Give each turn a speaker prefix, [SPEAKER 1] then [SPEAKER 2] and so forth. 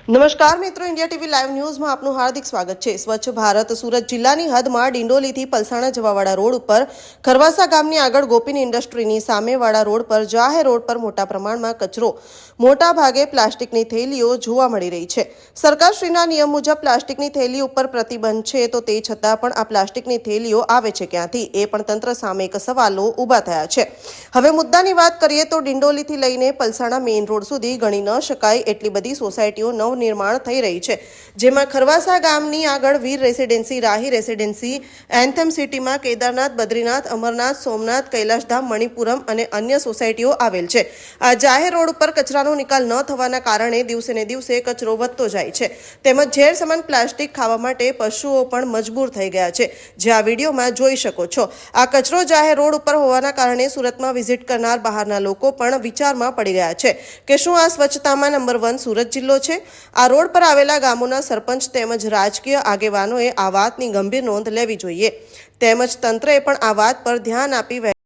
[SPEAKER 1] નમસ્કાર મિત્રો, India TV live ન્યૂઝમાં આપનું હાર્દિક સ્વાગત છે। સ્વચ્છ ભારત સુરત જિલ્લાની હદમાં ડિંડોલીથી પલસાણા જવાવાળા રોડ ઉપર ખરવાસા ગામની આગળ ગોપીની ઇન્ડસ્ટ્રીની સામેવાળા રોડ પર જાહેર રોડ પર મોટા પ્રમાણમાં કચરો, મોટા ભાગે પ્લાસ્ટિકની થેલીઓ જોવા મળી રહી છે। સરકારશ્રીના નિયમ મુજબ પ્લાસ્ટિકની થેલી ઉપર પ્રતિબંધ છે, તો તે છતાં પણ આ પ્લાસ્ટિકની થેલીઓ આવે છે ક્યાંથી, એ પણ તંત્ર સામે એક સવાલો ઊભા થયા છે। હવે મુદ્દાની વાત કરીએ તો ડિંડોલીથી લઈને પલસાણા મેઇન રોડ સુધી ગણી ન શકાય એટલી બધી સોસાયટીઓ નિર્માણ થઈ રહી છે, જેમાં ખરવાસા ગામની આગળ વીર રેસિડેન્સી, રાહી રેસિડેન્સી, એન્થમ સિટીમાં કેદારનાથ, બદ્રીનાથ, અમરનાથ, સોમનાથ, કૈલાશધામ, મણિપુરમ અને અન્ય સોસાયટીઓ આવેલ છે। આ જાહેર રોડ ઉપર કચરાનો નિકાલ ન થવાના કારણે દિવસે ને દિવસે કચરો વધતો જાય છે, તેમજ ઝેર સમાન પ્લાસ્ટિક ખાવા માટે પશુઓ પણ મજબૂર થઈ ગયા છે, જે આ વિડીયોમાં જોઈ શકો છો। આ કચરો જાહેર રોડ ઉપર હોવાના કારણે સુરતમાં વિઝિટ કરનાર બહારના લોકો પણ વિચારમાં પડી ગયા છે કે શું આ સ્વચ્છતામાં નંબર 1 સુરત જિલ્લો છે। આ રોડ પર આવેલા ગામોના સરપંચ તેમજ રાજકીય આગેવાનોએ આ વાતની ગંભીર નોંધ લેવી જોઈએ, તેમજ તંત્રએ પણ આ વાત પર ધ્યાન આપી